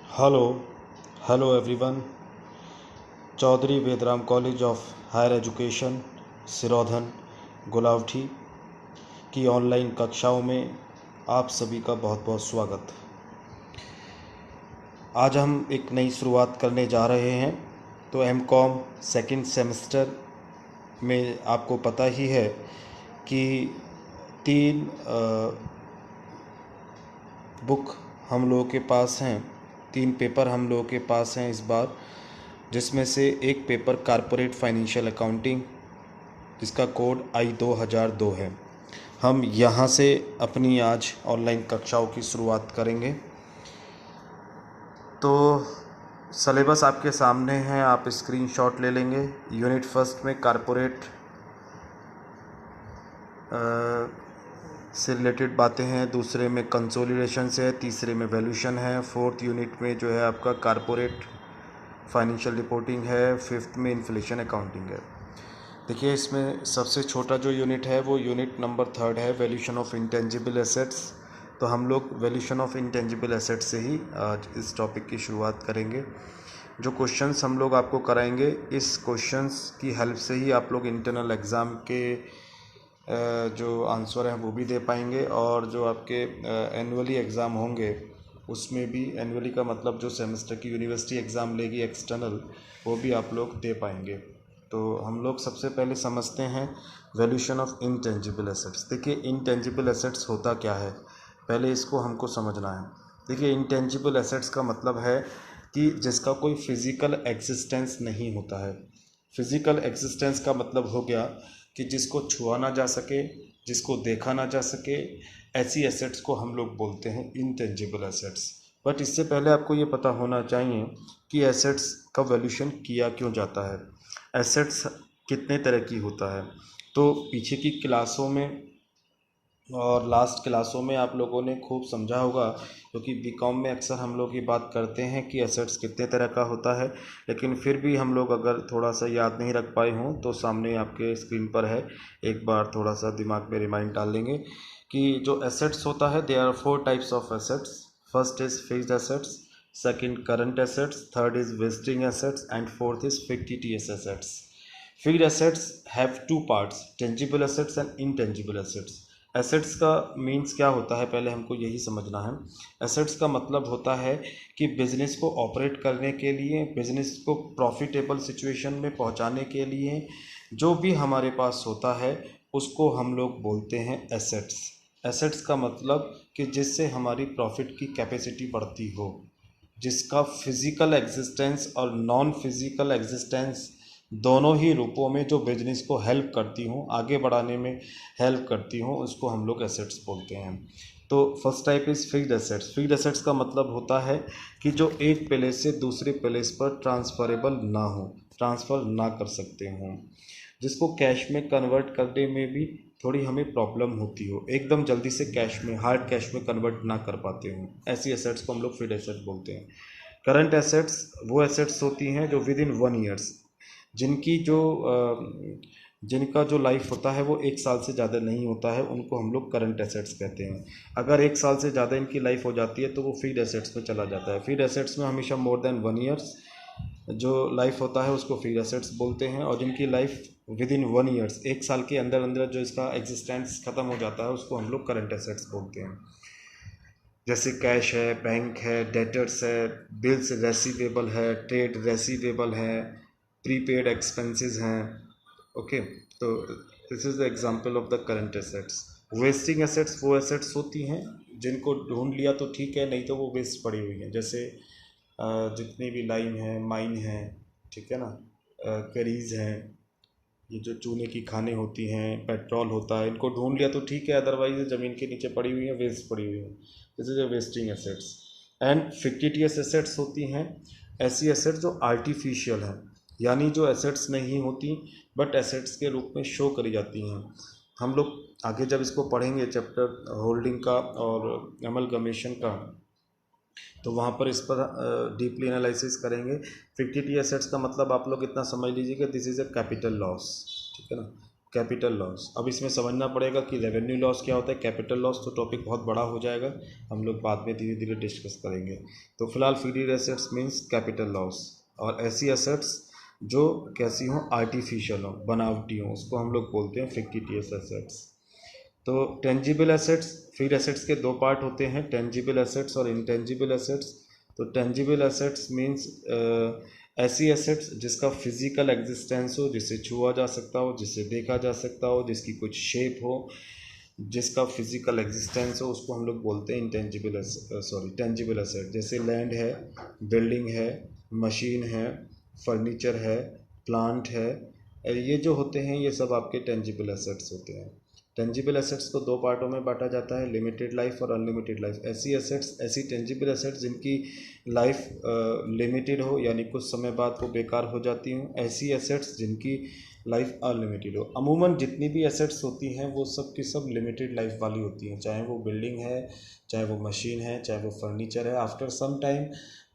Hello hello everyone. Chaudhary Vedram college of higher education Siraudhan Gulaothi की ऑनलाइन कक्षाओं में आप सभी का बहुत बहुत स्वागत। आज हम एक नई शुरुआत करने जा रहे हैं। तो एमकॉम सेकंड सेमेस्टर में आपको पता ही है कि 3 बुक हम लोगों के पास हैं, 3 पेपर हम लोगों के पास हैं इस बार, जिसमें से एक पेपर कारपोरेट फाइनेंशियल अकाउंटिंग जिसका कोड I 2002 है। हम यहाँ से अपनी आज ऑनलाइन कक्षाओं की शुरुआत करेंगे। तो सिलेबस आपके सामने है, आप स्क्रीनशॉट ले लेंगे। यूनिट फर्स्ट में कारपोरेट से रिलेटेड बातें हैं, दूसरे में कंसोलिडेशन से है, तीसरे में वैल्यूशन है, फोर्थ यूनिट में जो है आपका कारपोरेट फाइनेंशियल रिपोर्टिंग है, फिफ्थ में इन्फ्लेशन अकाउंटिंग है। देखिए, इसमें सबसे छोटा जो यूनिट है वो यूनिट नंबर 3 है, वैल्यूशन ऑफ इंटेंजिबल एसेट्स। तो हम लोग वैल्यूशन ऑफ इंटेंजिबल एसेट्स से ही आज इस टॉपिक की शुरुआत करेंगे। जो क्वेश्चंस हम लोग आपको कराएंगे, इस क्वेश्चंस की हेल्प से ही आप लोग इंटरनल एग्ज़ाम के जो आंसर हैं वो भी दे पाएंगे, और जो आपके एनुअली एग्ज़ाम होंगे उसमें भी, एनुअली का मतलब जो सेमेस्टर की यूनिवर्सिटी एग्ज़ाम लेगी एक्सटर्नल, वो भी आप लोग दे पाएंगे। तो हम लोग सबसे पहले समझते हैं वैल्यूशन ऑफ इंटेंजिबल एसेट्स। देखिए, इंटेंजिबल एसेट्स होता क्या है, पहले इसको हमको समझना है। देखिए, इंटेंजिबल एसेट्स का मतलब है कि जिसका कोई फिज़िकल एग्जिस्टेंस नहीं होता है। फिज़िकल एग्जिस्टेंस का मतलब हो गया कि जिसको छुआ ना जा सके, जिसको देखा ना जा सके, ऐसी एसेट्स को हम लोग बोलते हैं इंटेंजिबल एसेट्स। बट इससे पहले आपको ये पता होना चाहिए कि एसेट्स का वैल्यूशन किया क्यों जाता है, एसेट्स कितने तरह की होता है। तो पीछे की क्लासों में और लास्ट क्लासों में आप लोगों ने खूब समझा होगा, क्योंकि बीकॉम में अक्सर हम लोग ये बात करते हैं कि एसेट्स कितने तरह का होता है। लेकिन फिर भी हम लोग अगर थोड़ा सा याद नहीं रख पाए हों तो सामने आपके स्क्रीन पर है, एक बार थोड़ा सा दिमाग में रिमाइंड डाल लेंगे कि जो एसेट्स होता है, there are 4 types of assets. First is fixed assets, second current assets, third is wasting assets and fourth is fictitious assets. Fixed assets have 2 parts, tangible assets and intangible assets. Assets का means क्या होता है, पहले हमको यही समझना है। Assets का मतलब होता है कि बिजनेस को ऑपरेट करने के लिए, बिजनेस को प्रॉफिटेबल सिचुएशन में पहुंचाने के लिए जो भी हमारे पास होता है उसको हम लोग बोलते हैं एसेट्स। एसेट्स का मतलब कि जिससे हमारी प्रॉफिट की कैपेसिटी बढ़ती हो, जिसका फिजिकल एग्जिस्टेंस और नॉन फिजिकल एग्जिस्टेंस दोनों ही रूपों में जो बिजनेस को हेल्प करती हूँ, आगे बढ़ाने में हेल्प करती हूँ, उसको हम लोग एसेट्स बोलते हैं। तो first type is fixed assets. Fixed assets का मतलब होता है कि जो एक प्लेस से दूसरे प्लेस पर ट्रांसफरेबल ना हो, ट्रांसफ़र ना कर सकते हों, जिसको कैश में कन्वर्ट करने में भी थोड़ी हमें प्रॉब्लम होती हो, एकदम जल्दी से कैश में, हार्ड कैश में कन्वर्ट ना कर पाते हों, ऐसी एसेट्स को हम लोग फिक्स्ड एसेट बोलते हैं। करंट एसेट्स वो एसेट्स होती हैं जो विद इन 1 ईयर्स, जिनकी जो जिनका जो लाइफ होता है वो 1 साल से ज़्यादा नहीं होता है, उनको हम लोग करंट एसेट्स कहते हैं। अगर 1 साल से ज़्यादा इनकी लाइफ हो जाती है तो वो फिक्स्ड एसेट्स में चला जाता है। फिक्स्ड एसेट्स में हमेशा मोर देन 1 ईयर्स जो लाइफ होता है उसको फिक्स्ड एसेट्स बोलते हैं, और जिनकी लाइफ विद इन 1 ईयर्स, 1 साल के अंदर अंदर जो इसका एग्जिस्टेंस ख़त्म हो जाता है उसको हम लोग करंट एसेट्स बोलते हैं। जैसे कैश है, बैंक है, डेटर्स है, बिल्स रेसिवेबल है, ट्रेड रेसिवेबल है, प्रीपेड एक्सपेंसेस हैं। ओके, तो this is the example of the current assets. Wasting assets वो एसेट्स होती हैं जिनको ढूंढ लिया तो ठीक है, नहीं तो वो वेस्ट पड़ी हुई हैं। जैसे जितनी भी लाइन है, माइन है, ठीक है ना, करीज हैं, ये जो चूने की खानें होती हैं, पेट्रोल होता है, इनको ढूंढ लिया तो ठीक है, अदरवाइज ज़मीन के नीचे पड़ी हुई हैं, वेस्ट पड़ी हुई हैं। This is a wasting assets. And fictitious assets होती हैं ऐसी एसेट्स जो आर्टिफिशियल हैं, यानी जो एसेट्स नहीं होती बट एसेट्स के रूप में शो करी जाती हैं। हम लोग आगे जब इसको पढ़ेंगे चैप्टर होल्डिंग का और एमलगमेशन का, तो वहाँ पर इस पर डीपली एनालिसिस करेंगे। फिक्टिटी एसेट्स का मतलब आप लोग इतना समझ लीजिए कि this is a capital loss, ठीक है ना। Capital loss. अब इसमें समझना पड़ेगा कि रेवेन्यू लॉस क्या होता है, कैपिटल लॉस तो टॉपिक बहुत बड़ा हो जाएगा, हम लोग बाद में धीरे धीरे डिस्कस करेंगे। तो फिलहाल fixed assets means capital loss, और ऐसी एसेट्स जो कैसी हों, आर्टिफिशियल हो, बनावटी हो, उसको हम लोग बोलते हैं फिक्टिशियस एसेट्स। तो टेंजिबल एसेट्स, फिक्स्ड एसेट्स के दो पार्ट होते हैं, टेंजिबल एसेट्स और इंटेंजिबल एसेट्स। तो टेंजिबल एसेट्स मीन्स ऐसी एसेट्स जिसका फिजिकल एग्जिस्टेंस हो, जिसे छुआ जा सकता हो, जिसे देखा जा सकता हो, जिसकी कुछ शेप हो, जिसका फिजिकल एग्जिस्टेंस हो, उसको हम लोग बोलते हैं इंटेंजिबल टेंजिबल एसेट। जैसे लैंड है, बिल्डिंग है, मशीन है, फर्नीचर है, प्लांट है, ये जो होते हैं ये सब आपके टेंजिबल एसेट्स होते हैं। टेंजिबल एसेट्स को दो पार्टों में बांटा जाता है, लिमिटेड लाइफ और अनलिमिटेड लाइफ। ऐसी एसेट्स, ऐसी टेंजिबल एसेट्स जिनकी लाइफ लिमिटेड हो, यानी कुछ समय बाद वो बेकार हो जाती हूँ। ऐसी एसेट्स जिनकी लाइफ अनलिमिटेड हो। अमूमन जितनी भी एसेट्स होती हैं वो सब की सब लिमिटेड लाइफ वाली होती हैं, चाहे वो बिल्डिंग है, चाहे वो मशीन है, चाहे वो फर्नीचर है। आफ्टर सम टाइम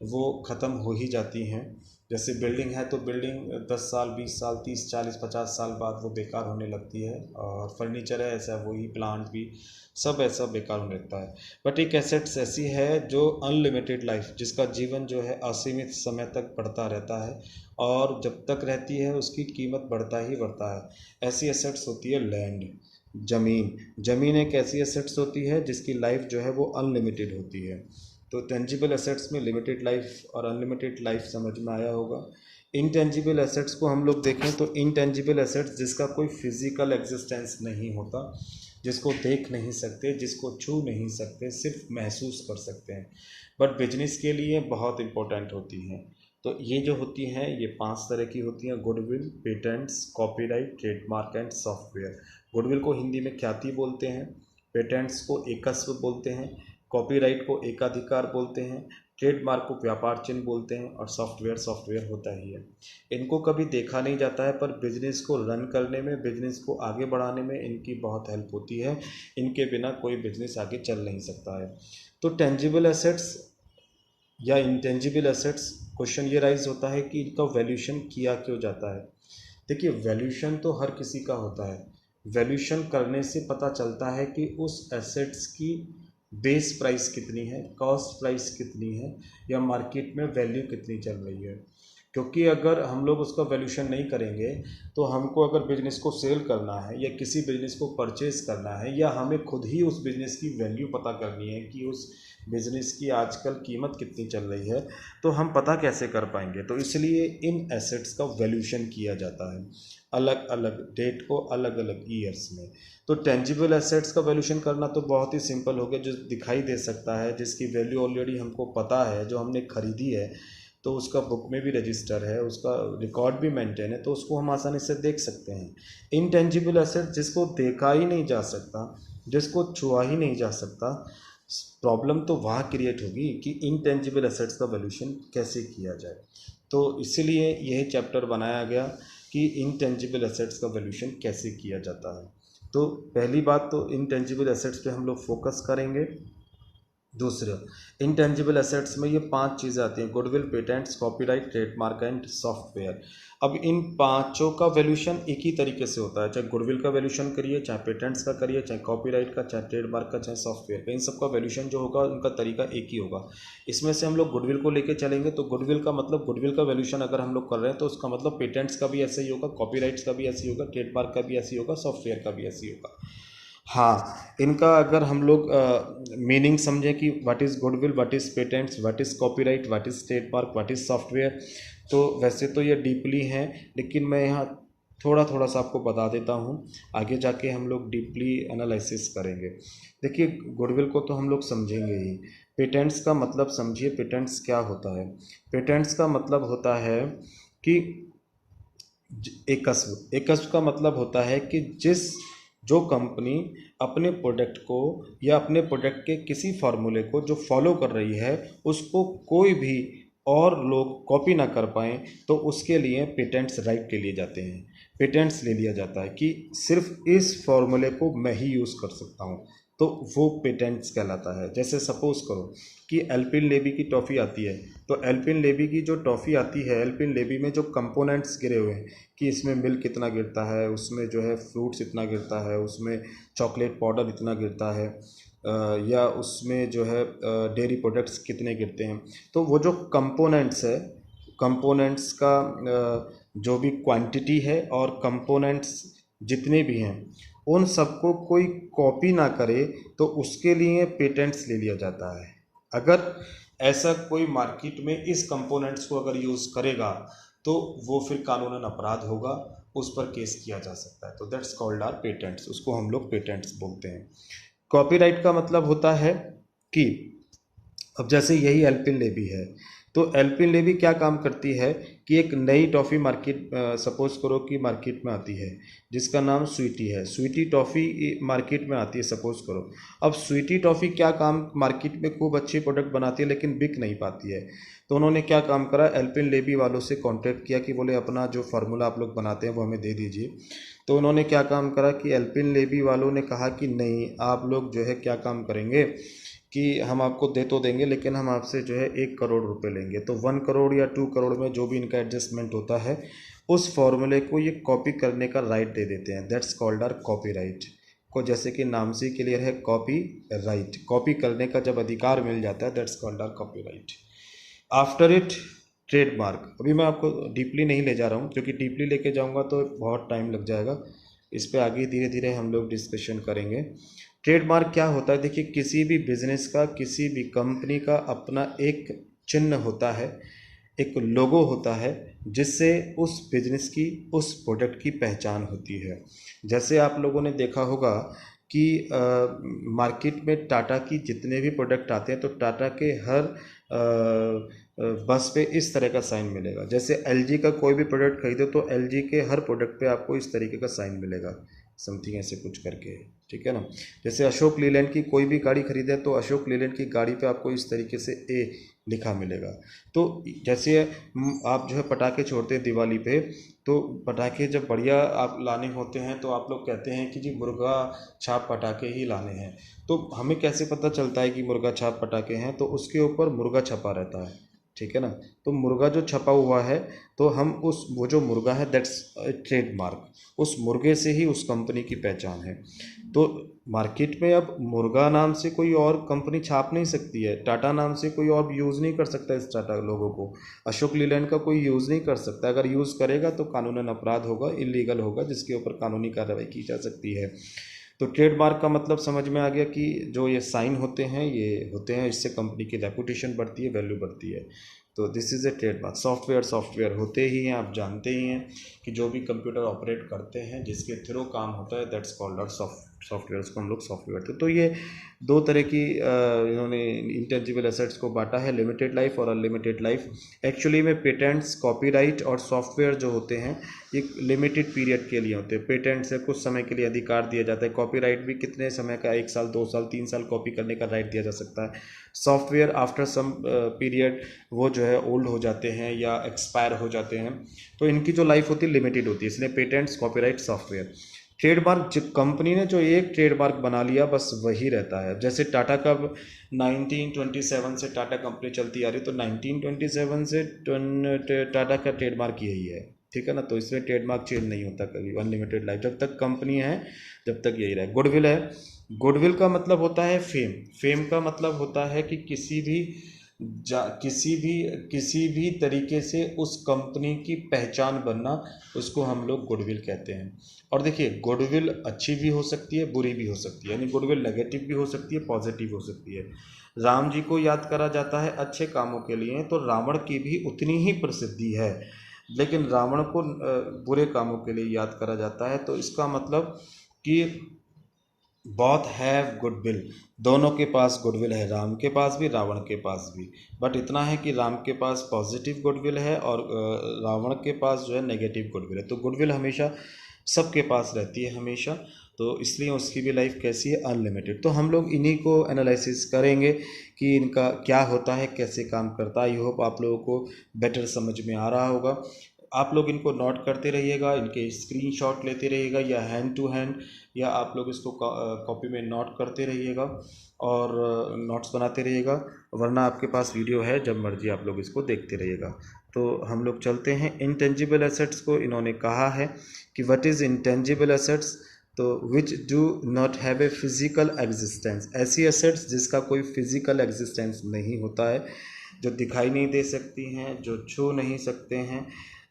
वो ख़त्म हो ही जाती हैं। जैसे बिल्डिंग है तो बिल्डिंग 10 साल, 20 साल, 30, 40, 50 साल बाद वो बेकार होने लगती है, और फर्नीचर है ऐसा, वही प्लांट भी सब ऐसा बेकार होने लगता है। बट एक एसेट्स ऐसी है जो अनलिमिटेड लाइफ, जिसका जीवन जो है असीमित समय तक बढ़ता रहता है, और जब तक रहती है उसकी कीमत बढ़ता ही बढ़ता है। ऐसी एसेट्स होती है लैंड, ज़मीन। ज़मीन एक ऐसी एसेट्स होती है जिसकी लाइफ जो है वो अनलिमिटेड होती है। तो टेंजिबल एसेट्स में लिमिटेड लाइफ और अनलिमिटेड लाइफ समझ में आया होगा। इनटेंजिबल एसेट्स को हम लोग देखें तो इनटेंजिबल एसेट्स जिसका कोई फिजिकल एग्जिस्टेंस नहीं होता, जिसको देख नहीं सकते, जिसको छू नहीं सकते, सिर्फ महसूस कर सकते हैं, बट बिजनेस के लिए बहुत इंपॉर्टेंट होती हैं। तो ये जो होती हैं ये 5 तरह की होती हैं: goodwill, patents, copyright, trademark and software. Goodwill को हिंदी में ख्याति बोलते हैं, पेटेंट्स को एकस्व बोलते हैं, कॉपीराइट को एकाधिकार बोलते हैं, ट्रेडमार्क को व्यापार चिन्ह बोलते हैं, और सॉफ्टवेयर होता ही है। इनको कभी देखा नहीं जाता है, पर बिजनेस को रन करने में, बिजनेस को आगे बढ़ाने में इनकी बहुत हेल्प होती है। इनके बिना कोई बिजनेस आगे चल नहीं सकता है। तो टेंजिबल एसेट्स या इंटेंजिबल एसेट्स, क्वेश्चन ये राइज होता है कि इनका वैल्यूशन किया क्यों जाता है। देखिए, वैल्यूशन तो हर किसी का होता है। वैल्यूशन करने से पता चलता है कि उस एसेट्स की बेस प्राइस कितनी है, कॉस्ट प्राइस कितनी है, या मार्केट में वैल्यू कितनी चल रही है। क्योंकि अगर हम लोग उसका वैल्यूशन नहीं करेंगे तो हमको अगर बिजनेस को सेल करना है, या किसी बिजनेस को परचेज करना है, या हमें खुद ही उस बिजनेस की वैल्यू पता करनी है कि उस बिजनेस की आजकल कीमत कितनी चल रही है, तो हम पता कैसे कर पाएंगे। तो इसलिए इन एसेट्स का वैल्यूशन किया जाता है अलग अलग डेट को, अलग अलग ईयर्स में। तो टेंजिबल एसेट्स का वैल्यूशन करना तो बहुत ही सिंपल हो गया, जो दिखाई दे सकता है, जिसकी वैल्यू ऑलरेडी हमको पता है, जो हमने खरीदी है, तो उसका बुक में भी रजिस्टर है, उसका रिकॉर्ड भी मेंटेन है, तो उसको हम आसानी से देख सकते हैं। इनटेंजिबल एसेट जिसको देखा ही नहीं जा सकता, जिसको छुआ ही नहीं जा सकता, प्रॉब्लम तो वहाँ क्रिएट होगी कि इनटेंजिबल एसेट्स का वैल्यूशन कैसे किया जाए। तो इसीलिए यह चैप्टर बनाया गया कि इनटेंजिबल एसेट्स का वैल्यूशन कैसे किया जाता है। तो पहली बात तो इनटेंजिबल एसेट्स पे हम लोग फोकस करेंगे। दूसरा, इनटेंजिबल एसेट्स में ये 5 चीज़ें आती हैं: goodwill, patents, copyright, trademark and software. अब इन पांचों का वैल्यूशन एक ही तरीके से होता है, चाहे गुडविल का वैल्यूशन करिए, चाहे पेटेंट्स का करिए, चाहे कॉपीराइट का, चाहे ट्रेडमार्क का, चाहे सॉफ्टवेयर का। इन सब का वैल्यूशन जो होगा उनका तरीका एक ही होगा। इसमें से हम लोग गुडविल को लेके चलेंगे, तो गुडविल का मतलब, गुडविल का वैल्यूशन अगर हम लोग कर रहे हैं तो उसका मतलब पेटेंट्स का भी ऐसे ही होगा, कॉपीराइट्स का भी ऐसे ही होगा, ट्रेडमार्क का भी ऐसे ही होगा, सॉफ्टवेयर का भी ऐसे ही होगा। हाँ, इनका अगर हम लोग मीनिंग समझें कि what is goodwill, what is patents, what is copyright, what is trademark, what is software, तो वैसे तो ये डीपली हैं, लेकिन मैं यहाँ थोड़ा थोड़ा सा आपको बता देता हूँ, आगे जाके हम लोग डीपली एनालिसिस करेंगे। देखिए, गुडविल को तो हम लोग समझेंगे ही। पेटेंट्स का मतलब समझिए, पेटेंट्स क्या होता है। पेटेंट्स का मतलब होता है कि एकस्व का मतलब होता है कि जो कंपनी अपने प्रोडक्ट को या अपने प्रोडक्ट के किसी फार्मूले को जो फॉलो कर रही है, उसको कोई भी और लोग कॉपी ना कर पाएँ, तो उसके लिए पेटेंट्स राइट के लिए जाते हैं। पेटेंट्स ले लिया जाता है कि सिर्फ इस फार्मूले को मैं ही यूज़ कर सकता हूँ, तो वो पेटेंट्स कहलाता है। जैसे सपोज करो कि एल्पेनलीबे की टॉफ़ी आती है, तो एल्पिन लेबी की जो टॉफ़ी आती है, एल्पिन लेबी में जो कंपोनेंट्स गिरे हुए हैं कि इसमें मिल्क कितना गिरता है, उसमें जो है फ्रूट्स इतना गिरता है, उसमें चॉकलेट पाउडर इतना गिरता है, या उसमें जो है डेयरी प्रोडक्ट्स कितने गिरते हैं। तो वो जो कंपोनेंट्स है, कंपोनेंट्स का जो भी क्वांटिटी है और कंपोनेंट्स जितने भी हैं उन सबको कोई कॉपी ना करे तो उसके लिए पेटेंट्स ले लिया जाता है। अगर ऐसा कोई मार्केट में इस कंपोनेंट्स को अगर यूज़ करेगा तो वो फिर कानूनन अपराध होगा, उस पर केस किया जा सकता है। तो दैट्स कॉल्ड आर पेटेंट्स, उसको हम लोग पेटेंट्स बोलते हैं। कॉपीराइट का मतलब होता है कि अब जैसे यही एल्पिन लेबी है, तो एल्पिन लेबी क्या काम करती है कि एक नई टॉफ़ी मार्केट, सपोज करो कि मार्केट में आती है जिसका नाम स्वीटी है, स्वीटी टॉफ़ी मार्केट में आती है सपोज करो। अब स्वीटी टॉफ़ी क्या काम, मार्केट में खूब अच्छी प्रोडक्ट बनाती है लेकिन बिक नहीं पाती है, तो उन्होंने क्या काम करा, एल्पिन लेबी वालों से कांटेक्ट किया कि बोले अपना जो फार्मूला आप लोग बनाते हैं वो हमें दे दीजिए। तो उन्होंने क्या काम करा कि एल्पिन लेबी वालों ने कहा कि नहीं, आप लोग जो है क्या काम करेंगे कि हम आपको दे तो देंगे लेकिन हम आपसे जो है 1 करोड़ रुपए लेंगे। तो 1 करोड़ या 2 करोड़ में जो भी इनका एडजस्टमेंट होता है उस फॉर्मूले को ये कॉपी करने का राइट दे देते हैं। दैट्स कॉल्ड आर कॉपीराइट को, जैसे कि नाम से क्लियर है, कॉपी राइट, कॉपी करने का जब अधिकार मिल जाता है that's called are copyright. After it trademark. अभी मैं आपको डीपली नहीं ले जा रहा हूँ क्योंकि डीपली लेके जाऊँगा तो बहुत टाइम लग जाएगा, इस पे आगे धीरे धीरे हम लोग डिस्कशन करेंगे। ट्रेडमार्क क्या होता है, देखिए किसी भी बिजनेस का, किसी भी कंपनी का अपना एक चिन्ह होता है, एक लोगो होता है जिससे उस बिजनेस की, उस प्रोडक्ट की पहचान होती है। जैसे आप लोगों ने देखा होगा कि मार्केट में टाटा की जितने भी प्रोडक्ट आते हैं तो टाटा के हर बस पे इस तरह का साइन मिलेगा। जैसे एलजी का कोई भी प्रोडक्ट खरीदो तो एलजी के हर प्रोडक्ट पे आपको इस तरीके का साइन मिलेगा, समथिंग ऐसे कुछ करके, ठीक है ना। जैसे अशोक लीलैंड की कोई भी गाड़ी खरीदे तो अशोक लीलैंड की गाड़ी पे आपको इस तरीके से ए लिखा मिलेगा। तो जैसे आप जो है पटाखे छोड़ते हैं दिवाली पे, तो पटाखे जब बढ़िया आप लाने होते हैं तो आप लोग कहते हैं कि जी मुर्गा छाप पटाखे ही लाने हैं। तो हमें कैसे पता चलता है कि मुर्गा छाप पटाखे हैं, तो उसके ऊपर मुर्गा छपा रहता है, ठीक है ना। तो मुर्गा जो छपा हुआ है तो हम उस, वो जो मुर्गा है दैट्स ट्रेडमार्क, उस मुर्गे से ही उस कंपनी की पहचान है। तो मार्केट में अब मुर्गा नाम से कोई और कंपनी छाप नहीं सकती है, टाटा नाम से कोई और यूज़ नहीं कर सकता इस टाटा लोगों को, अशोक लीलैंड का कोई यूज़ नहीं कर सकता। अगर यूज़ करेगा तो कानूनन अपराध होगा, इलीगल होगा, जिसके ऊपर कानूनी कार्रवाई की जा सकती है। तो ट्रेडमार्क का मतलब समझ में आ गया कि जो ये साइन होते हैं, ये होते हैं, इससे कंपनी की रेपुटेशन बढ़ती है, वैल्यू बढ़ती है। तो this is a trademark. Software होते ही हैं, आप जानते ही हैं कि जो भी कंप्यूटर ऑपरेट करते हैं जिसके थ्रू काम होता है दैट्स कॉल्ड आर सॉफ्टवेयर, को हम लोग सॉफ्टवेयर। तो ये दो तरह की इन्होंने इंटेंजिबल एसेट्स को बांटा है, लिमिटेड लाइफ और अनलिमिटेड लाइफ। एक्चुअली में पेटेंट्स, कॉपीराइट और सॉफ्टवेयर जो होते हैं ये लिमिटेड पीरियड के लिए होते हैं। पेटेंट से कुछ समय के लिए अधिकार दिया जाता है, कॉपीराइट भी कितने समय का, 1 साल 2 साल 3 साल कॉपी करने का राइट दिया जा सकता है। सॉफ्टवेयर आफ्टर सम पीरियड वो जो है ओल्ड हो जाते हैं या एक्सपायर हो जाते हैं, तो इनकी जो लाइफ होती है लिमिटेड होती है, इसलिए पेटेंट्स, कॉपीराइट, सॉफ्टवेयर। ट्रेडमार्क, जो कंपनी ने जो एक ट्रेडमार्क बना लिया बस वही रहता है। जैसे टाटा का 1927 से टाटा कंपनी चलती आ रही है, तो 1927 से टाटा का ट्रेडमार्क यही है, ठीक है ना। तो इसमें ट्रेडमार्क चेंज नहीं होता कभी, अनलिमिटेड लाइफ, जब तक कंपनी है जब तक यही रहे। गुडविल है, गुडविल का मतलब होता है फेम, फेम का मतलब होता है कि किसी भी तरीके से उस कंपनी की पहचान बनना, उसको हम लोग गुडविल कहते हैं। और देखिए गुडविल अच्छी भी हो सकती है, बुरी भी हो सकती है, यानी गुडविल नेगेटिव भी हो सकती है, पॉजिटिव हो सकती है। राम जी को याद करा जाता है अच्छे कामों के लिए, तो रावण की भी उतनी ही प्रसिद्धि है, लेकिन रावण को बुरे कामों के लिए याद करा जाता है। तो इसका मतलब कि बोथ हैव गुडविल, दोनों के पास गुडविल है, राम के पास भी रावण के पास भी। बट इतना है कि राम के पास पॉजिटिव गुडविल है और रावण के पास जो है नेगेटिव गुडविल है। तो गुडविल हमेशा सबके पास रहती है हमेशा, तो इसलिए उसकी भी लाइफ कैसी है, अनलिमिटेड। तो हम लोग इन्हीं को एनालिसिस करेंगे कि इनका क्या होता है, कैसे काम करता है। आई होप आप लोगों को बेटर समझ में आ रहा होगा। आप लोग इनको नोट करते रहिएगा, इनके स्क्रीनशॉट लेते रहिएगा या हैंड टू हैंड, या आप लोग इसको कॉपी में नोट करते रहिएगा और नोट्स बनाते रहिएगा, वरना आपके पास वीडियो है, जब मर्जी आप लोग इसको देखते रहिएगा। तो हम लोग चलते हैं इंटेंजिबल एसेट्स को। इन्होंने कहा है कि व्हाट इज़ इंटेंजिबल एसेट्स, तो which do not have a physical existence, ऐसी एसेट्स जिसका कोई फिजिकल एग्जिस्टेंस नहीं होता है, जो दिखाई नहीं दे सकती हैं, जो छू नहीं सकते हैं,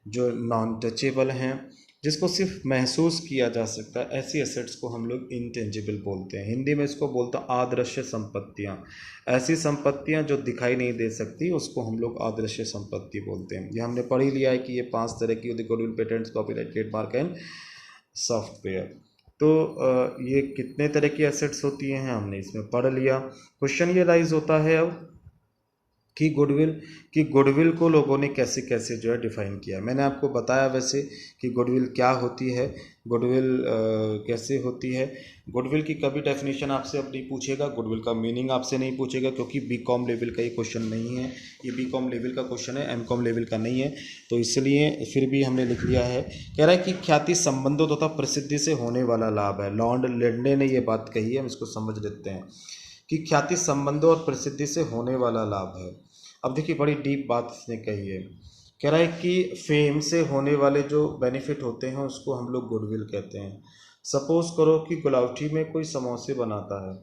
जो नॉन टचेबल हैं, जिसको सिर्फ महसूस किया जा सकता है, ऐसी एसेट्स को हम लोग इंटेंजिबल बोलते हैं। हिंदी में इसको बोलते हैं अदृश्य संपत्तियाँ। ऐसी संपत्तियाँ जो दिखाई नहीं दे सकती उसको हम लोग अदृश्य संपत्ति बोलते हैं। ये हमने पढ़ ही लिया है कि ये 5 तरह की होती: goodwill, patents, copyright, trademark and software. तो ये कितने तरह की एसेट्स होती हैं हमने इसमें पढ़ लिया। क्वेश्चन ये राइज होता है अब कि गुडविल को लोगों ने कैसे कैसे जो है डिफ़ाइन किया। मैंने आपको बताया वैसे कि गुडविल क्या होती है, गुडविल कैसे होती है। गुडविल की कभी डेफिनेशन आपसे अब नहीं पूछेगा, गुडविल का मीनिंग आपसे नहीं पूछेगा, क्योंकि बीकॉम लेवल का ये क्वेश्चन नहीं है, ये बीकॉम लेवल का क्वेश्चन है, एमकॉम लेवल का नहीं है। तो इसलिए फिर भी हमने लिख लिया है। कह रहा है कि ख्याति, संबंधों तथा प्रसिद्धि से होने वाला लाभ है। लॉर्ड लेडने ने ये बात कही है, हम इसको समझ लेते हैं कि ख्याति, संबंधों और प्रसिद्धि से होने वाला लाभ है। अब देखिए बड़ी डीप बात इसने कही है। कह रहा है कि फेम से होने वाले जो बेनिफिट होते हैं उसको हम लोग गुडविल कहते हैं। सपोज करो कि गुलावटी में कोई समोसे बनाता है।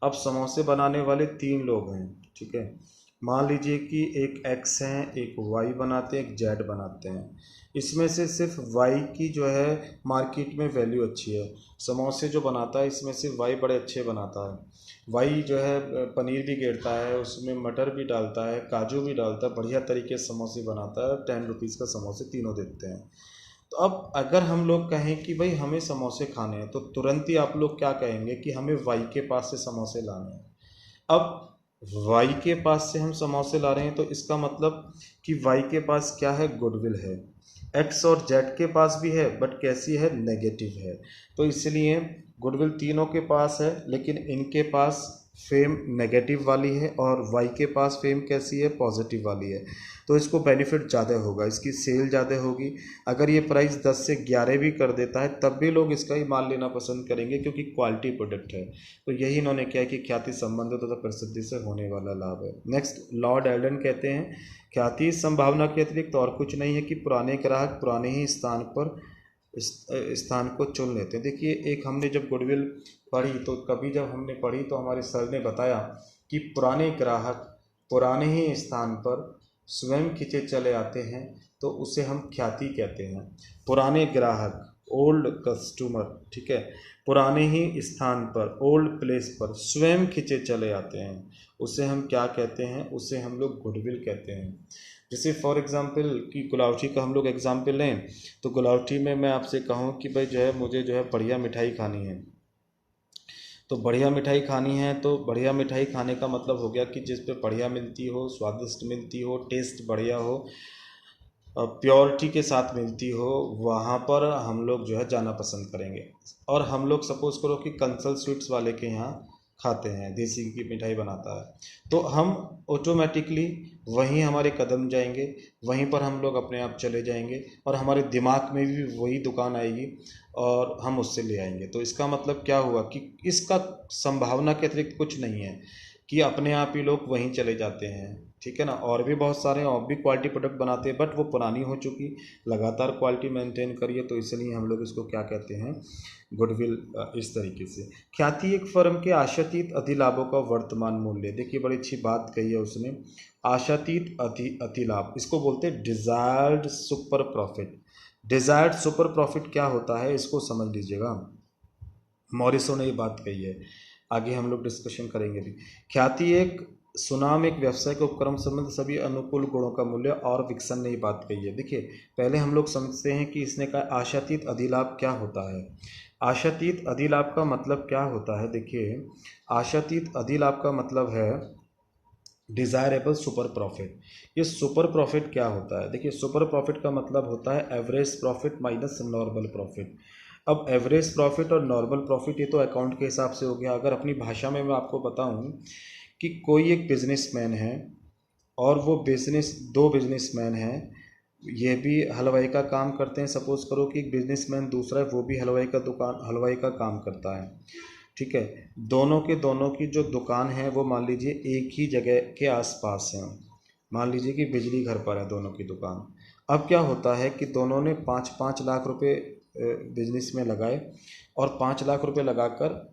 अब समोसे बनाने वाले 3 लोग हैं, ठीक है। मान लीजिए कि एक एक्स हैं, एक वाई बनाते हैं, एक जेड बनाते हैं। इसमें से सिर्फ वाई की जो है मार्केट में वैल्यू अच्छी है। समोसे जो बनाता है इसमें से वाई बड़े अच्छे बनाता है। वाई जो है पनीर भी गेरता है, उसमें मटर भी डालता है, काजू भी डालता है, बढ़िया तरीके से समोसे बनाता है। 10 रुपीज़ का समोसे तीनों देते हैं। तो अब अगर हम लोग कहें कि भाई हमें समोसे खाने हैं, तो तुरंत ही आप लोग क्या कहेंगे कि हमें वाई के पास से समोसे लाने हैं। अब वाई के पास से हम समोसे ला रहे हैं, तो इसका मतलब कि वाई के पास क्या है, गुडविल है। एक्स और जेड के पास भी है, बट कैसी है, नेगेटिव है। तो इसलिए गुडविल तीनों के पास है, लेकिन इनके पास फेम नेगेटिव वाली है और वाई के पास फेम कैसी है, पॉजिटिव वाली है। तो इसको बेनिफिट ज़्यादा होगा, इसकी सेल ज़्यादा होगी। अगर ये प्राइस 10 से 11 भी कर देता है तब भी लोग इसका ही माल लेना पसंद करेंगे, क्योंकि क्वालिटी प्रोडक्ट है। तो यही इन्होंने क्या है कि ख्याति, संबंधों तथा प्रसिद्धि से होने वाला लाभ है। नेक्स्ट, लॉर्ड एल्डन कहते हैं ख्याति संभावना के अतिरिक्त और कुछ नहीं है कि पुराने ग्राहक पुराने ही स्थान को चुन लेते हैं। देखिए एक हमने जब गुडविल पढ़ी, तो कभी जब हमने पढ़ी तो हमारे सर ने बताया कि पुराने ग्राहक पुराने ही स्थान पर स्वयं खींचे चले आते हैं, तो उसे हम ख्याति कहते हैं। पुराने ग्राहक, ओल्ड कस्टमर, ठीक है, पुराने ही स्थान पर, ओल्ड प्लेस पर स्वयं खींचे चले आते हैं, उसे हम क्या कहते हैं, उसे हम लोग गुडविल कहते हैं। जैसे फॉर एग्जांपल कि गुलावटी का हम लोग एग्जांपल लें, तो गुलावटी में मैं आपसे कहूँ कि भाई जो है मुझे जो है बढ़िया मिठाई खानी है, तो बढ़िया मिठाई खानी है, तो बढ़िया मिठाई खाने का मतलब हो गया कि जिस पे बढ़िया मिलती हो, स्वादिष्ट मिलती हो, टेस्ट बढ़िया हो, प्योरिटी के साथ मिलती हो, वहाँ पर हम लोग जो है जाना पसंद करेंगे। और हम लोग सपोज़ करो कि कंसल स्वीट्स वाले के यहाँ खाते हैं, देसी की मिठाई बनाता है, तो हम ऑटोमेटिकली वहीं हमारे कदम जाएंगे, वहीं पर हम लोग अपने आप चले जाएंगे और हमारे दिमाग में भी वही दुकान आएगी और हम उससे ले आएंगे। तो इसका मतलब क्या हुआ कि इसका संभावना के अतिरिक्त कुछ नहीं है कि अपने आप ही लोग वहीं चले जाते हैं, ठीक है ना। और भी बहुत सारे और भी क्वालिटी प्रोडक्ट बनाते हैं, बट वो पुरानी हो चुकी, लगातार क्वालिटी मेंटेन करिए, तो इसलिए हम लोग इसको क्या कहते हैं, गुडविल। इस तरीके से ख्याति एक फर्म के आशातीत अधिलाभों का वर्तमान मूल्य। देखिए बड़ी अच्छी बात कही है उसने, आशातीत अधिलाभ, इसको बोलते हैं desired super profit. Desired super profit क्या होता है इसको समझ लीजिएगा, मॉरिसो ने ये बात कही है, आगे हम लोग डिस्कशन करेंगे भी। ख्याति एक सुनाम, एक व्यवसाय के उपक्रम संबंध सभी अनुकूल गुणों का मूल्य और विकसन ने ये बात कही है। देखिए पहले हम लोग समझते हैं कि इसने कहा आशातीत अधिलाभ क्या होता है। आशातीत अधिलाभ का मतलब क्या होता है, देखिए आशातीत अधिलाभ का मतलब है डिज़ायरेबल सुपर प्रॉफिट। ये सुपर प्रॉफिट क्या होता है, देखिए सुपर प्रॉफिट का मतलब होता है average profit minus normal profit. अब एवरेज प्रॉफिट और नॉर्मल प्रॉफिट ये तो अकाउंट के हिसाब से हो गया। अगर अपनी भाषा में मैं आपको बताऊं कि कोई एक बिजनेसमैन है और वो दो बिजनेसमैन हैं, ये भी हलवाई का काम करते हैं। सपोज़ करो कि एक बिजनेसमैन दूसरा है, वो भी हलवाई का काम करता है, ठीक है। दोनों की जो दुकान है वो मान लीजिए एक ही जगह के आसपास हैं। मान लीजिए कि बिजली घर पर है दोनों की दुकान। अब क्या होता है कि दोनों ने 5-5 लाख रुपए बिजनेस में लगाए, और 5 लाख रुपए लगाकर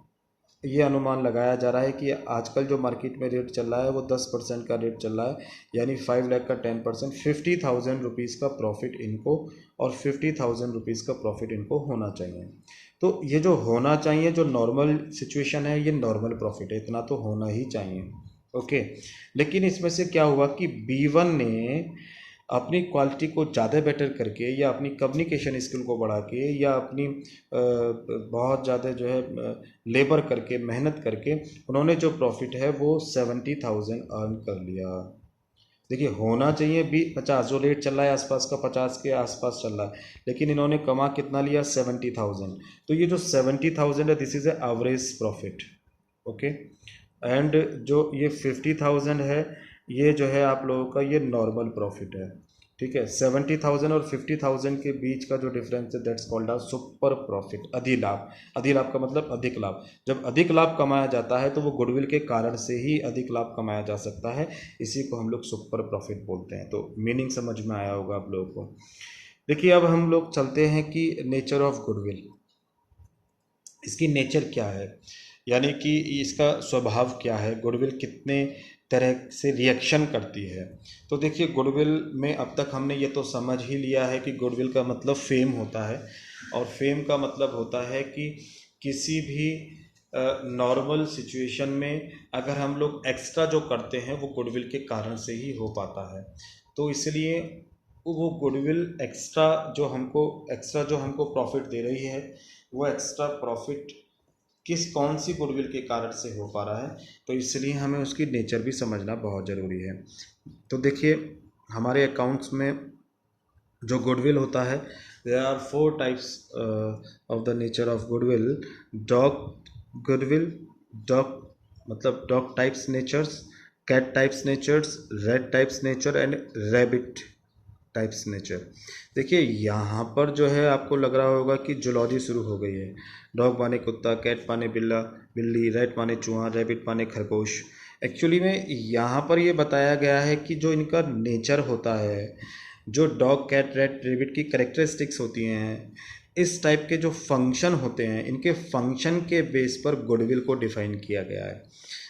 ये अनुमान लगाया जा रहा है कि आजकल जो मार्केट में रेट चल रहा है वो 10% का रेट चल रहा है, यानी 5 लाख का 10%, 50,000 रुपीज़ का प्रॉफिट इनको, और 50,000 रुपीज़ का प्रॉफिट इनको होना चाहिए। तो ये जो होना चाहिए, जो नॉर्मल सिचुएशन है, ये नॉर्मल प्रॉफिट है, इतना तो होना ही चाहिए, ओके। लेकिन इसमें से क्या हुआ कि B1 ने अपनी क्वालिटी को ज़्यादा बेटर करके, या अपनी कम्युनिकेशन स्किल को बढ़ा के, या अपनी बहुत ज़्यादा जो है लेबर करके, मेहनत करके, उन्होंने जो प्रॉफिट है वो 70,000 अर्न कर लिया। देखिए होना चाहिए भी 50, जो रेट चल रहा है आसपास का 50 के आसपास चल रहा है, लेकिन इन्होंने कमा कितना लिया, 70,000। तो ये जो 70,000 है, this is a average profit, okay. And जो ये 50,000 है, ये जो है आप लोगों का ये नॉर्मल प्रॉफिट है, ठीक है। 70,000 और 50,000 के बीच का जो डिफरेंस है, that's called a super profit, अधिलाभ। अधिलाभ का मतलब अधिक लाभ। जब अधिक लाभ कमाया जाता है तो वो गुडविल के कारण से ही अधिक लाभ कमाया जा सकता है, इसी को हम लोग सुपर प्रॉफिट बोलते हैं। तो मीनिंग समझ में आया होगा आप लोगों को। देखिए अब हम लोग चलते हैं कि नेचर ऑफ गुडविल, इसकी नेचर क्या है, यानी कि इसका स्वभाव क्या है, गुडविल कितने तरह से रिएक्शन करती है। तो देखिए गुडविल में अब तक हमने ये तो समझ ही लिया है कि गुडविल का मतलब फेम होता है, और फेम का मतलब होता है कि किसी भी नॉर्मल सिचुएशन में अगर हम लोग एक्स्ट्रा जो करते हैं वो गुडविल के कारण से ही हो पाता है। तो इसलिए वो गुडविल एक्स्ट्रा जो हमको प्रॉफिट दे रही है, वो एक्स्ट्रा प्रॉफिट कौन सी गुडविल के कारण से हो पा रहा है, तो इसलिए हमें उसकी नेचर भी समझना बहुत ज़रूरी है। तो देखिए हमारे अकाउंट्स में जो गुडविल होता है, there are 4 types of the nature of goodwill. Dog goodwill, dog मतलब dog types natures, cat types natures, rat types nature and rabbit types nature. देखिए यहाँ पर जो है आपको लग रहा होगा कि जूलॉजी शुरू हो गई है। डॉग माने कुत्ता, कैट माने बिल्ली, रैट माने चूहा, रैबिट माने खरगोश। एक्चुअली में यहाँ पर ये बताया गया है कि जो इनका नेचर होता है, जो डॉग, कैट, रैट, रैबिट की कैरेक्टरिस्टिक्स होती हैं, इस टाइप के जो फंक्शन होते हैं, इनके फंक्शन के बेस पर गुडविल को डिफाइन किया गया है।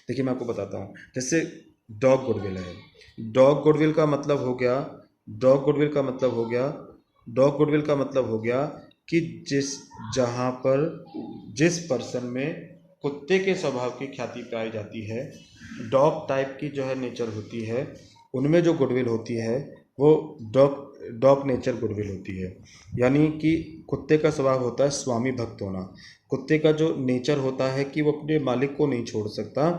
देखिए मैं आपको बताता हूँ, जैसे डॉग गुडविल है। डॉग गुडविल का मतलब हो गया डॉग गुडविल का मतलब हो गया डॉग गुडविल का मतलब हो गया कि जिस पर्सन में कुत्ते के स्वभाव की ख्याति पाई जाती है, डॉग टाइप की जो है नेचर होती है, उनमें जो गुडविल होती है वो डॉग नेचर गुडविल होती है। यानी कि कुत्ते का स्वभाव होता है स्वामी भक्त होना। कुत्ते का जो नेचर होता है कि वो अपने मालिक को नहीं छोड़ सकता,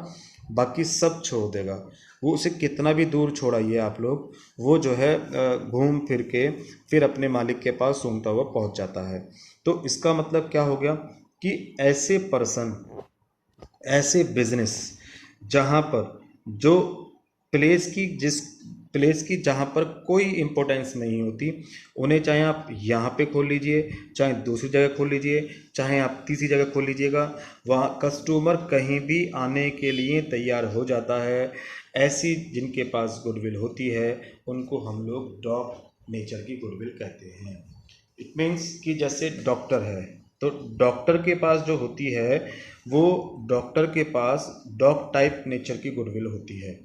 बाकी सब छोड़ देगा। वो उसे कितना भी दूर छोड़ाइए आप लोग, वो जो है घूम फिर के फिर अपने मालिक के पास सूंघता हुआ पहुंच जाता है। तो इसका मतलब क्या हो गया कि ऐसे पर्सन, ऐसे बिजनेस जहाँ पर जो जिस प्लेस की जहाँ पर कोई इम्पोर्टेंस नहीं होती, उन्हें चाहे आप यहाँ पे खोल लीजिए, चाहे दूसरी जगह खोल लीजिए, चाहे आप तीसरी जगह खोल लीजिएगा, वहाँ कस्टमर कहीं भी आने के लिए तैयार हो जाता है। ऐसी जिनके पास गुडविल होती है उनको हम लोग डॉग नेचर की गुडविल कहते हैं। इट मीन्स कि जैसे डॉक्टर है, तो डॉक्टर के पास जो होती है वो डॉक्टर के पास डॉग टाइप नेचर की गुडविल होती है।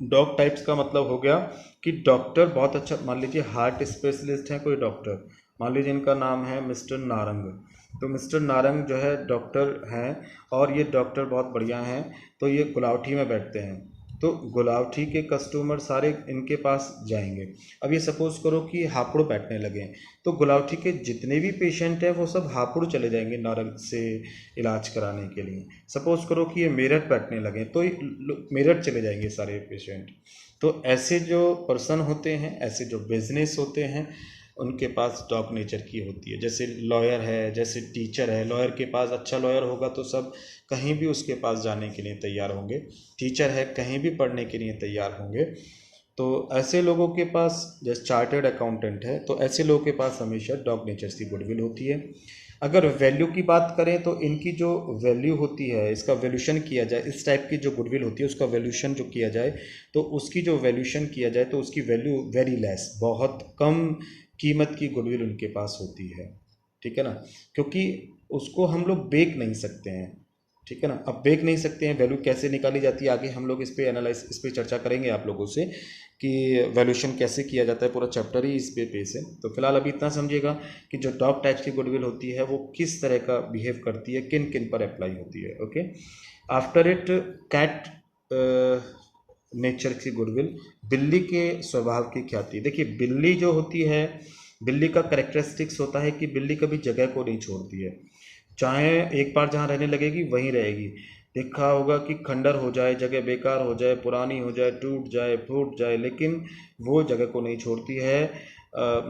डॉग टाइप्स का मतलब हो गया कि डॉक्टर बहुत अच्छा, मान लीजिए हार्ट स्पेशलिस्ट हैं कोई डॉक्टर, मान लीजिए इनका नाम है मिस्टर नारंग। तो मिस्टर नारंग जो है डॉक्टर हैं, और ये डॉक्टर बहुत बढ़िया हैं, तो ये गुलावठी में बैठते हैं। तो गुलावठी के कस्टमर सारे इनके पास जाएंगे। अब ये सपोज करो कि हापुड़ बैठने लगे, तो गुलावठी के जितने भी पेशेंट हैं वो सब हापुड़ चले जाएंगे नारंग से इलाज कराने के लिए। सपोज करो कि ये मेरठ बैठने लगे, तो मेरठ चले जाएंगे सारे पेशेंट। तो ऐसे जो पर्सन होते हैं, ऐसे जो बिजनेस होते हैं, उनके पास डॉग नेचर की होती है। जैसे लॉयर है, जैसे टीचर है, लॉयर के पास अच्छा लॉयर होगा तो सब कहीं भी उसके पास जाने के लिए तैयार होंगे। टीचर है, कहीं भी पढ़ने के लिए तैयार होंगे। तो ऐसे लोगों के पास, जैसे चार्टर्ड अकाउंटेंट है, तो ऐसे लोगों के पास हमेशा डॉग नेचर्स की गुडविल होती है। अगर वैल्यू की बात करें तो इनकी जो वैल्यू होती है, इसका वैल्यूशन किया जाए, इस टाइप की जो गुडविल होती है उसका वैल्यूशन जो किया जाए, तो उसकी जो वैल्यूशन किया जाए तो उसकी वैल्यू वेरी लेस, बहुत कम कीमत की गुडविल उनके पास होती है, ठीक है ना, क्योंकि उसको हम लोग बेच नहीं सकते हैं, ठीक है ना। अब बेच नहीं सकते हैं, वैल्यू कैसे निकाली जाती है, आगे हम लोग इस पे चर्चा करेंगे आप लोगों से कि वैल्यूशन कैसे किया जाता है, पूरा चैप्टर ही इस पे से। तो फिलहाल अभी इतना समझिएगा कि जो डॉग टाइप्स की गुडविल होती है वो किस तरह का बिहेव करती है, किन किन पर अप्लाई होती है। Okay, after it cat nature की गुडविल, बिल्ली के स्वभाव की ख्याति। देखिए बिल्ली जो होती है, बिल्ली का करेक्टरिस्टिक्स होता है कि बिल्ली कभी जगह को नहीं छोड़ती है, चाहे एक बार जहाँ रहने लगेगी वहीं रहेगी। देखा होगा कि खंडर हो जाए, जगह बेकार हो जाए, पुरानी हो जाए, टूट जाए, फूट जाए, लेकिन वो जगह को नहीं छोड़ती है।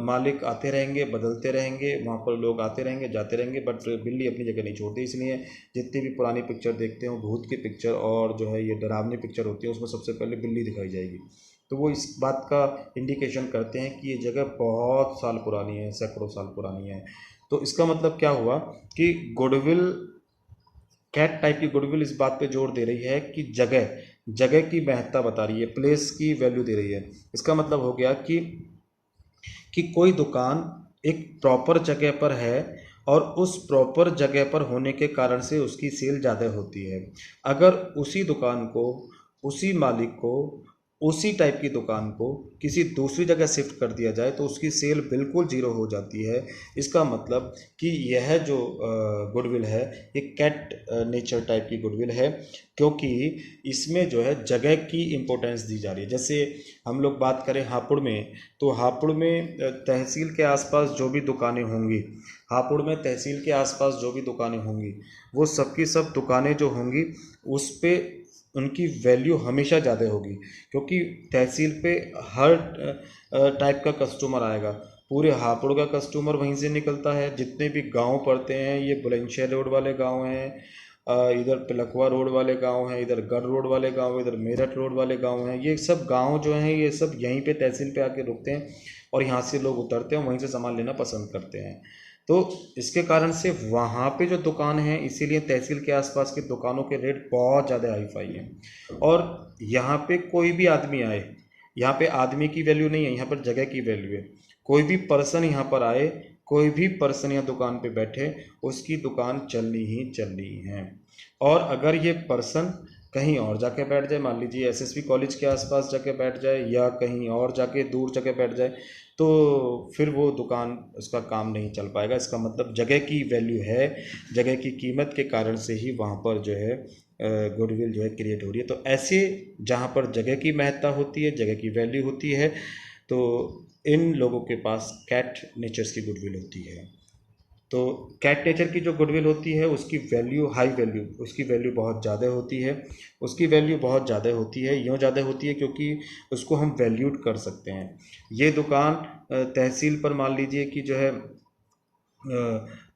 मालिक आते रहेंगे, बदलते रहेंगे, वहाँ पर लोग आते रहेंगे, जाते रहेंगे, बट बिल्ली अपनी जगह नहीं छोड़ती। इसलिए जितनी भी पुरानी पिक्चर देखते हो, भूत की पिक्चर और जो है ये डरावनी पिक्चर होती है, उसमें सबसे पहले बिल्ली दिखाई जाएगी। तो वो इस बात का इंडिकेशन करते हैं कि ये जगह बहुत साल पुरानी है, सैकड़ों साल पुरानी है। तो इसका मतलब क्या हुआ कि गुडविल, कैट टाइप की गुडविल इस बात पे जोर दे रही है कि जगह जगह की महत्ता बता रही है, प्लेस की वैल्यू दे रही है। इसका मतलब हो गया कि कोई दुकान एक प्रॉपर जगह पर है और उस प्रॉपर जगह पर होने के कारण से उसकी सेल ज़्यादा होती है। अगर उसी दुकान को, उसी मालिक को, उसी टाइप की दुकान को किसी दूसरी जगह शिफ्ट कर दिया जाए तो उसकी सेल बिल्कुल ज़ीरो हो जाती है। इसका मतलब कि यह जो गुडविल है ये कैट नेचर टाइप की गुडविल है, क्योंकि इसमें जो है जगह की इम्पोर्टेंस दी जा रही है। जैसे हम लोग बात करें हापुड़ में, तो हापुड़ में तहसील के आसपास जो भी दुकानें होंगी, हापुड़ में तहसील के आसपास जो भी दुकानें होंगी, वो सबकी सब दुकानें जो होंगी उस पे उनकी वैल्यू हमेशा ज़्यादा होगी, क्योंकि तहसील पे हर टाइप का कस्टमर आएगा। पूरे हापुड़ का कस्टमर वहीं से निकलता है। जितने भी गांव पड़ते हैं, ये बुलंदशहर रोड वाले गांव हैं, इधर पिलखवा रोड वाले गांव हैं, इधर गढ़ रोड वाले गांव, इधर मेरठ रोड वाले गांव हैं, ये सब गांव जो हैं ये सब यहीं पे तहसील पे आके रुकते हैं और यहाँ से लोग उतरते हैं, वहीं से सामान लेना पसंद करते हैं। तो इसके कारण से वहाँ पे जो दुकान है, इसीलिए तहसील के आसपास की दुकानों के रेट बहुत ज़्यादा हाई फाई हैं। और यहाँ पे कोई भी आदमी आए, यहाँ पे आदमी की वैल्यू नहीं है, यहाँ पर जगह की वैल्यू है। कोई भी पर्सन यहाँ पर आए, कोई भी पर्सन यहाँ दुकान पे बैठे, उसकी दुकान चलनी ही चलनी है। और अगर ये पर्सन कहीं और जाके बैठ जाए, मान लीजिए एसएसबी कॉलेज के आसपास जाके बैठ जाए या कहीं और जाके दूर जाके बैठ जाए, तो फिर वो दुकान, उसका काम नहीं चल पाएगा। इसका मतलब जगह की वैल्यू है, जगह की कीमत के कारण से ही वहाँ पर जो है गुडविल जो है क्रिएट हो रही है। तो ऐसे जहाँ पर जगह की महत्ता होती है, जगह की वैल्यू होती है, तो इन लोगों के पास कैट नेचर्स की गुडविल होती है। तो कैट नेचर की जो गुडविल होती है उसकी वैल्यू, हाई वैल्यू, उसकी वैल्यू बहुत ज़्यादा होती है। उसकी वैल्यू बहुत ज़्यादा होती है, यूँ ज़्यादा होती है क्योंकि उसको हम वैल्यूड कर सकते हैं। ये दुकान तहसील पर मान लीजिए कि जो है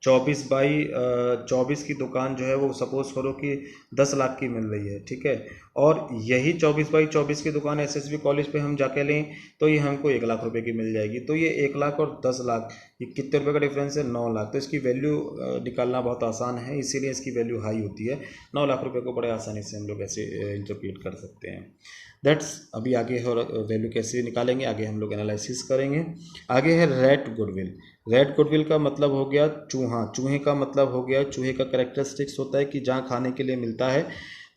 24/24 की दुकान जो है वो सपोज करो कि 10 लाख की मिल रही है, ठीक है। और यही 24/24 की दुकान एसएसबी कॉलेज पे हम जाके लें तो ये हमको 1 लाख रुपए की मिल जाएगी। तो ये 1 लाख और 10 लाख, ये कितने रुपए का डिफरेंस है? 9 लाख। तो इसकी वैल्यू निकालना बहुत आसान है, इसीलिए इसकी वैल्यू हाई होती है। 9 लाख रुपए को बड़े आसानी से हम लोग ऐसे इंटरप्रेट कर सकते हैं। दैट्स, अभी आगे और वैल्यू कैसे निकालेंगे आगे हम लोग एनालिसिस करेंगे। आगे है रेट गुडविल। रेड गुडविल का मतलब हो गया चूहा। चूहे का मतलब हो गया, चूहे का करेक्टरिस्टिक्स होता है कि जहाँ खाने के लिए मिलता है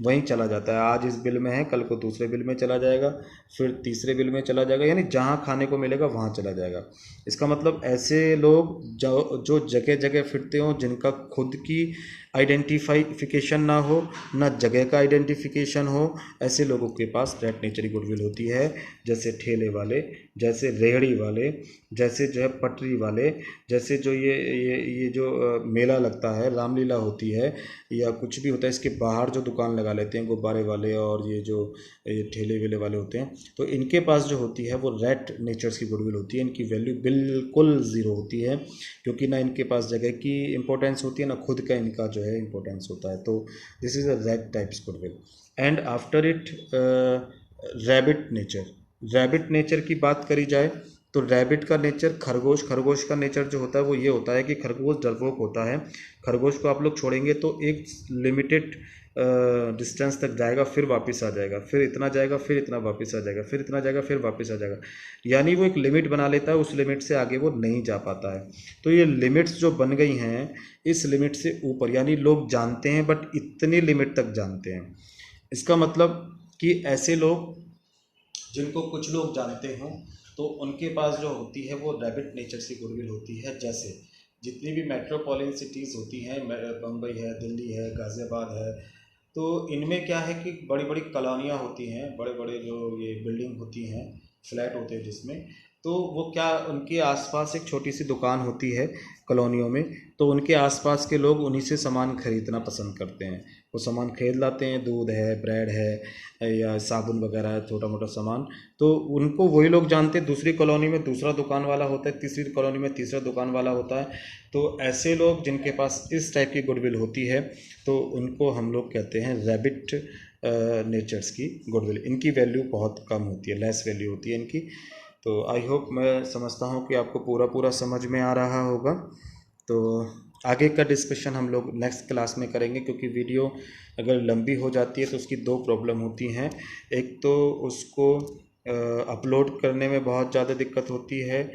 वहीं चला जाता है। आज इस बिल में है, कल को दूसरे बिल में चला जाएगा, फिर तीसरे बिल में चला जाएगा, यानी जहाँ खाने को मिलेगा वहाँ चला जाएगा। इसका मतलब ऐसे लोग जो जगह जगह फिरते हों, जिनका खुद की आइडेंटिफिकेशन ना हो, ना जगह का आइडेंटिफिकेशन हो, ऐसे लोगों के पास रेट नेचर गुडविल होती है। जैसे ठेले वाले, जैसे रेहड़ी वाले, जैसे जो है पटरी वाले, जैसे जो ये जो मेला लगता है, रामलीला होती है या कुछ भी होता है, इसके बाहर जो दुकान लगा लेते हैं गुब्बारे वाले और ये ठेले वेले वाले होते हैं, तो इनके पास जो होती है वो रेट नेचर्स की गुडविल होती है। इनकी वैल्यू बिल्कुल ज़ीरो होती है, क्योंकि ना इनके पास जगह की इंपॉर्टेंस होती है, ना खुद का इनका जो है इंपॉर्टेंस होता है। तो this is a rate types goodwill. And after it rabbit nature. Rabbit nature की बात करी जाए तो रैबिट का नेचर, खरगोश का नेचर जो होता है वो ये होता है कि खरगोश डरपोक होता है। खरगोश को आप लोग छोड़ेंगे तो एक लिमिटेड डिस्टेंस तक जाएगा, फिर वापस आ जाएगा, फिर इतना जाएगा, फिर इतना वापस आ जाएगा, फिर इतना जाएगा, फिर वापस आ जाएगा। यानी वो एक लिमिट बना लेता है, उस लिमिट से आगे वो नहीं जा पाता है। तो ये लिमिट्स जो बन गई हैं, इस लिमिट से ऊपर यानी लोग जानते हैं बट इतनी लिमिट तक जानते हैं। इसका मतलब कि ऐसे लोग जिनको कुछ लोग जानते हों तो उनके पास जो होती है वो रैबिट नेचर से गुडविल होती है। जैसे जितनी भी मेट्रोपॉलिटन सिटीज़ होती हैं, बम्बई है, दिल्ली है, गाज़ियाबाद है, तो इनमें क्या है कि बड़ी बड़ी कॉलोनियाँ होती हैं, बड़े बड़े जो ये बिल्डिंग होती हैं, फ्लैट होते हैं जिसमें, तो वो क्या उनके आसपास एक छोटी सी दुकान होती है कॉलोनियों में, तो उनके आसपास के लोग उन्हीं से सामान खरीदना पसंद करते हैं। वो सामान खरीद लाते हैं, दूध है, ब्रेड है या साबुन वगैरह है, छोटा मोटा सामान। तो उनको वही लोग जानते हैं, दूसरी कॉलोनी में दूसरा दुकान वाला होता है, तीसरी कॉलोनी में तीसरा दुकान वाला होता है। तो ऐसे लोग जिनके पास इस टाइप की गुडविल होती है तो उनको हम लोग कहते हैं रैबिट नेचर्स की गुडविल। इनकी वैल्यू बहुत कम होती है, लेस वैल्यू होती है इनकी। तो आई होप, मैं समझता हूँ कि आपको पूरा समझ में आ रहा होगा। तो आगे का डिस्कशन हम लोग नेक्स्ट क्लास में करेंगे, क्योंकि वीडियो अगर लंबी हो जाती है तो उसकी दो प्रॉब्लम होती हैं। एक तो उसको अपलोड करने में बहुत ज़्यादा दिक्कत होती है,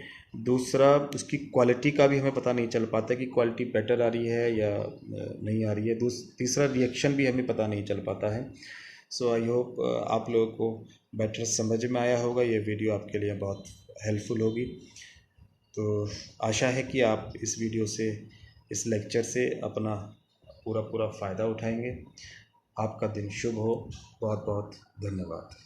दूसरा उसकी क्वालिटी का भी हमें पता नहीं चल पाता कि क्वालिटी बेटर आ रही है या नहीं आ रही है। तीसरा रिएक्शन भी हमें पता नहीं चल पाता है। सो आई होप आप लोगों को बेटर समझ में आया होगा, ये वीडियो आपके लिए बहुत हेल्पफुल होगी। तो आशा है कि आप इस वीडियो से, इस लेक्चर से अपना पूरा फ़ायदा उठाएंगे। आपका दिन शुभ हो। बहुत बहुत धन्यवाद।